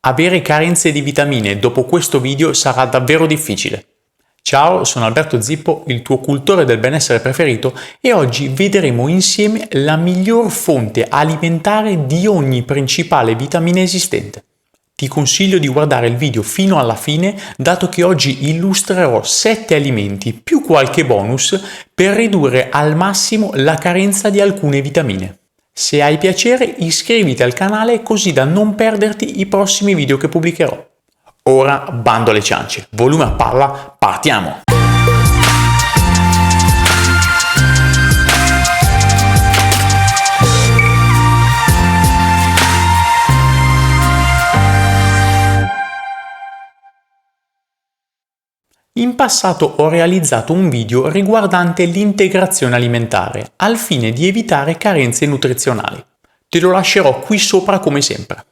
Avere carenze di vitamine dopo questo video sarà davvero difficile. Ciao, sono Alberto Zippo, il tuo cultore del benessere preferito, e oggi vedremo insieme la miglior fonte alimentare di ogni principale vitamina esistente. Ti consiglio di guardare il video fino alla fine, dato che oggi illustrerò 7 alimenti più qualche bonus per ridurre al massimo la carenza di alcune vitamine. Se hai piacere, iscriviti al canale così da non perderti i prossimi video che pubblicherò. Ora bando alle ciance, volume a palla, partiamo! In passato ho realizzato un video riguardante l'integrazione alimentare, al fine di evitare carenze nutrizionali. Te lo lascerò qui sopra come sempre.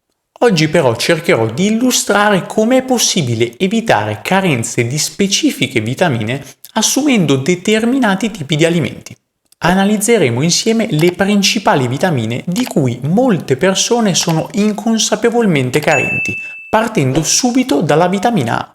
Oggi però cercherò di illustrare come è possibile evitare carenze di specifiche vitamine assumendo determinati tipi di alimenti. Analizzeremo insieme le principali vitamine di cui molte persone sono inconsapevolmente carenti, partendo subito dalla vitamina A.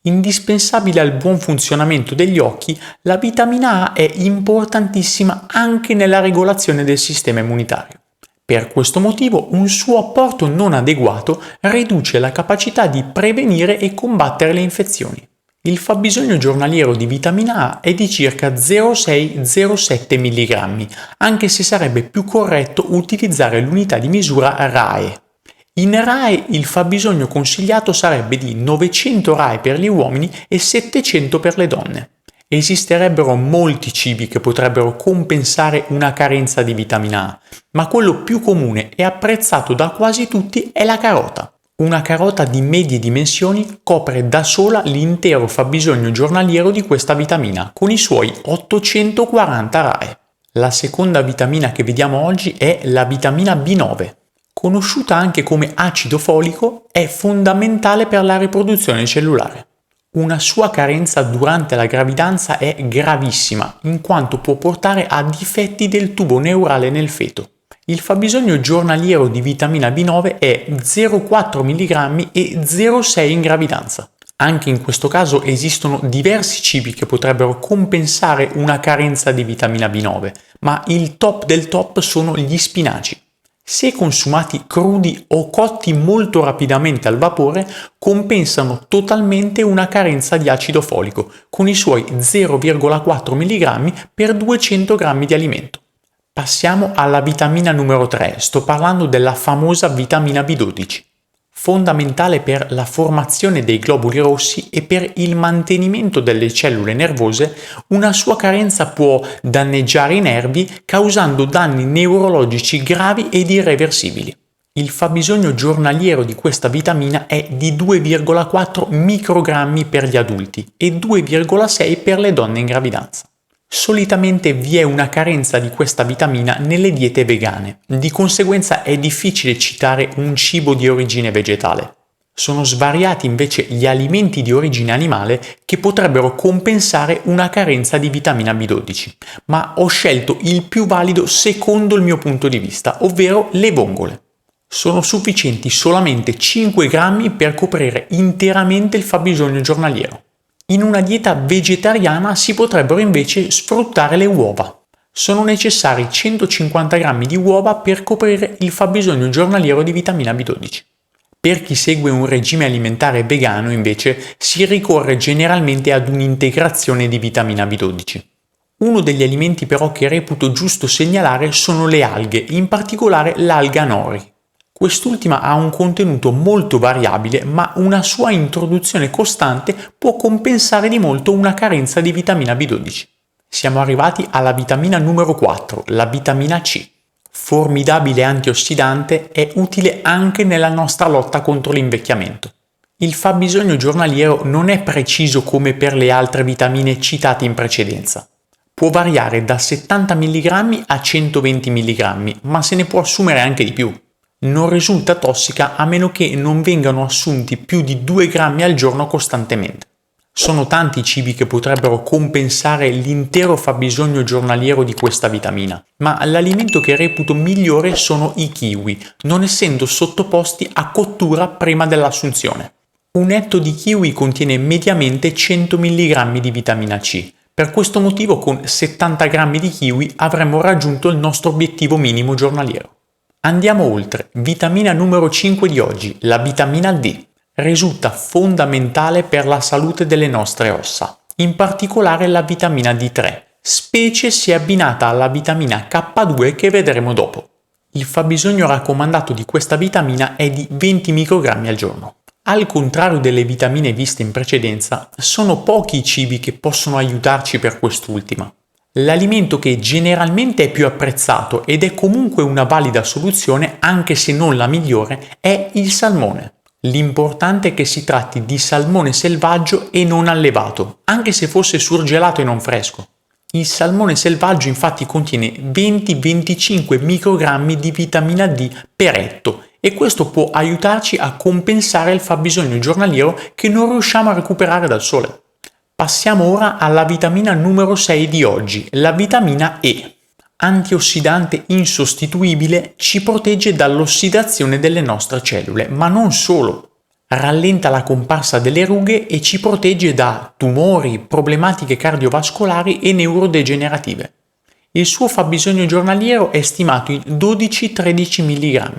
Indispensabile al buon funzionamento degli occhi, la vitamina A è importantissima anche nella regolazione del sistema immunitario. Per questo motivo un suo apporto non adeguato riduce la capacità di prevenire e combattere le infezioni. Il fabbisogno giornaliero di vitamina A è di circa 0,6-0,7 mg, anche se sarebbe più corretto utilizzare l'unità di misura RAE. In RAE il fabbisogno consigliato sarebbe di 900 RAE per gli uomini e 700 per le donne. Esisterebbero molti cibi che potrebbero compensare una carenza di vitamina A, ma quello più comune e apprezzato da quasi tutti è la carota. Una carota di medie dimensioni copre da sola l'intero fabbisogno giornaliero di questa vitamina, con i suoi 840 RAE. La seconda vitamina che vediamo oggi è la vitamina B9. Conosciuta anche come acido folico, è fondamentale per la riproduzione cellulare. Una sua carenza durante la gravidanza è gravissima, in quanto può portare a difetti del tubo neurale nel feto. Il fabbisogno giornaliero di vitamina B9 è 0,4 mg e 0,6 in gravidanza. Anche in questo caso esistono diversi cibi che potrebbero compensare una carenza di vitamina B9, ma il top del top sono gli spinaci. Se consumati crudi o cotti molto rapidamente al vapore, compensano totalmente una carenza di acido folico, con i suoi 0,4 mg per 200 g di alimento. Passiamo alla vitamina numero 3, sto parlando della famosa vitamina B12. Fondamentale per la formazione dei globuli rossi e per il mantenimento delle cellule nervose, una sua carenza può danneggiare i nervi causando danni neurologici gravi ed irreversibili. Il fabbisogno giornaliero di questa vitamina è di 2,4 microgrammi per gli adulti e 2,6 per le donne in gravidanza. Solitamente vi è una carenza di questa vitamina nelle diete vegane, di conseguenza è difficile citare un cibo di origine vegetale. Sono svariati invece gli alimenti di origine animale che potrebbero compensare una carenza di vitamina B12, ma ho scelto il più valido secondo il mio punto di vista, ovvero le vongole. Sono sufficienti solamente 5 grammi per coprire interamente il fabbisogno giornaliero. In una dieta vegetariana si potrebbero invece sfruttare le uova. Sono necessari 150 g di uova per coprire il fabbisogno giornaliero di vitamina B12. Per chi segue un regime alimentare vegano, invece, si ricorre generalmente ad un'integrazione di vitamina B12. Uno degli alimenti però che reputo giusto segnalare sono le alghe, in particolare l'alga nori. Quest'ultima ha un contenuto molto variabile, ma una sua introduzione costante può compensare di molto una carenza di vitamina B12. Siamo arrivati alla vitamina numero 4, la vitamina C. Formidabile antiossidante, è utile anche nella nostra lotta contro l'invecchiamento. Il fabbisogno giornaliero non è preciso come per le altre vitamine citate in precedenza. Può variare da 70 mg a 120 mg, ma se ne può assumere anche di più. Non risulta tossica a meno che non vengano assunti più di 2 grammi al giorno costantemente. Sono tanti i cibi che potrebbero compensare l'intero fabbisogno giornaliero di questa vitamina, ma l'alimento che reputo migliore sono i kiwi, non essendo sottoposti a cottura prima dell'assunzione. Un etto di kiwi contiene mediamente 100 mg di vitamina C. Per questo motivo con 70 g di kiwi avremmo raggiunto il nostro obiettivo minimo giornaliero. Andiamo oltre. Vitamina numero 5 di oggi, la vitamina D. Risulta fondamentale per la salute delle nostre ossa, in particolare la vitamina D3, specie se abbinata alla vitamina K2 che vedremo dopo. Il fabbisogno raccomandato di questa vitamina è di 20 microgrammi al giorno. Al contrario delle vitamine viste in precedenza, sono pochi i cibi che possono aiutarci per quest'ultima. L'alimento che generalmente è più apprezzato ed è comunque una valida soluzione, anche se non la migliore, è il salmone. L'importante è che si tratti di salmone selvaggio e non allevato, anche se fosse surgelato e non fresco. Il salmone selvaggio infatti contiene 20-25 microgrammi di vitamina D per etto e questo può aiutarci a compensare il fabbisogno giornaliero che non riusciamo a recuperare dal sole. Passiamo ora alla vitamina numero 6 di oggi, la vitamina E. Antiossidante insostituibile, ci protegge dall'ossidazione delle nostre cellule, ma non solo. Rallenta la comparsa delle rughe e ci protegge da tumori, problematiche cardiovascolari e neurodegenerative. Il suo fabbisogno giornaliero è stimato in 12-13 mg.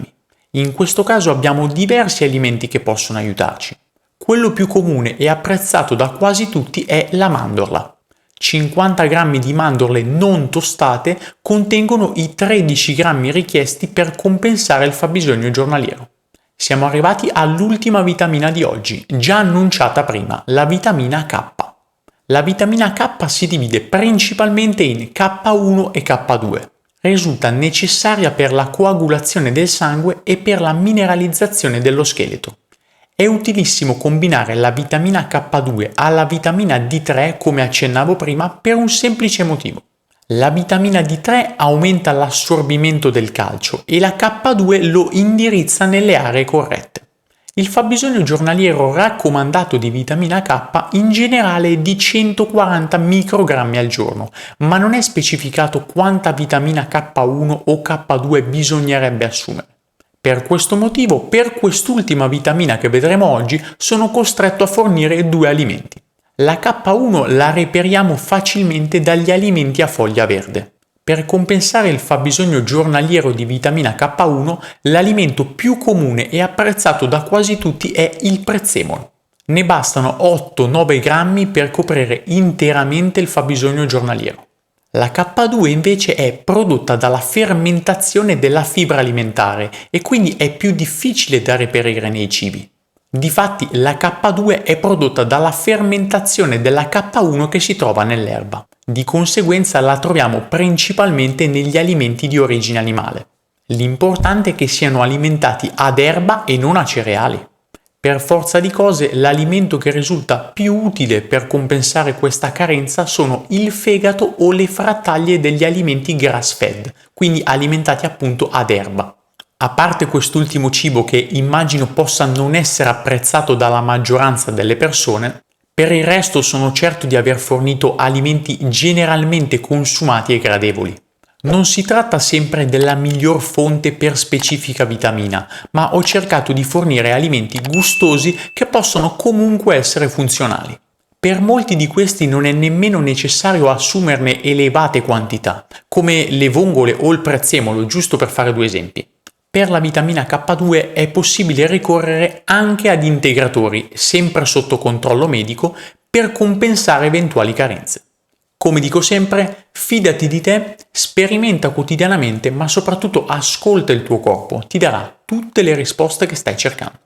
In questo caso abbiamo diversi alimenti che possono aiutarci. Quello più comune e apprezzato da quasi tutti è la mandorla. 50 g di mandorle non tostate contengono i 13 g richiesti per compensare il fabbisogno giornaliero. Siamo arrivati all'ultima vitamina di oggi, già annunciata prima, la vitamina K. La vitamina K si divide principalmente in K1 e K2. Risulta necessaria per la coagulazione del sangue e per la mineralizzazione dello scheletro. È utilissimo combinare la vitamina K2 alla vitamina D3, come accennavo prima, per un semplice motivo. La vitamina D3 aumenta l'assorbimento del calcio e la K2 lo indirizza nelle aree corrette. Il fabbisogno giornaliero raccomandato di vitamina K in generale è di 140 microgrammi al giorno, ma non è specificato quanta vitamina K1 o K2 bisognerebbe assumere. Per questo motivo, per quest'ultima vitamina che vedremo oggi, sono costretto a fornire due alimenti. La K1 la reperiamo facilmente dagli alimenti a foglia verde. Per compensare il fabbisogno giornaliero di vitamina K1, l'alimento più comune e apprezzato da quasi tutti è il prezzemolo. Ne bastano 8-9 grammi per coprire interamente il fabbisogno giornaliero. La K2 invece è prodotta dalla fermentazione della fibra alimentare e quindi è più difficile da reperire nei cibi. Difatti la K2 è prodotta dalla fermentazione della K1 che si trova nell'erba. Di conseguenza la troviamo principalmente negli alimenti di origine animale. L'importante è che siano alimentati ad erba e non a cereali. Per forza di cose, l'alimento che risulta più utile per compensare questa carenza sono il fegato o le frattaglie degli alimenti grass-fed, quindi alimentati appunto ad erba. A parte quest'ultimo cibo che immagino possa non essere apprezzato dalla maggioranza delle persone, per il resto sono certo di aver fornito alimenti generalmente consumati e gradevoli. Non si tratta sempre della miglior fonte per specifica vitamina, ma ho cercato di fornire alimenti gustosi che possono comunque essere funzionali. Per molti di questi non è nemmeno necessario assumerne elevate quantità, come le vongole o il prezzemolo, giusto per fare due esempi. Per la vitamina K2 è possibile ricorrere anche ad integratori, sempre sotto controllo medico, per compensare eventuali carenze. Come dico sempre, fidati di te, sperimenta quotidianamente, ma soprattutto ascolta il tuo corpo, ti darà tutte le risposte che stai cercando.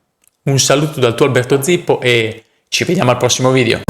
Un saluto dal tuo Alberto Zippo e ci vediamo al prossimo video.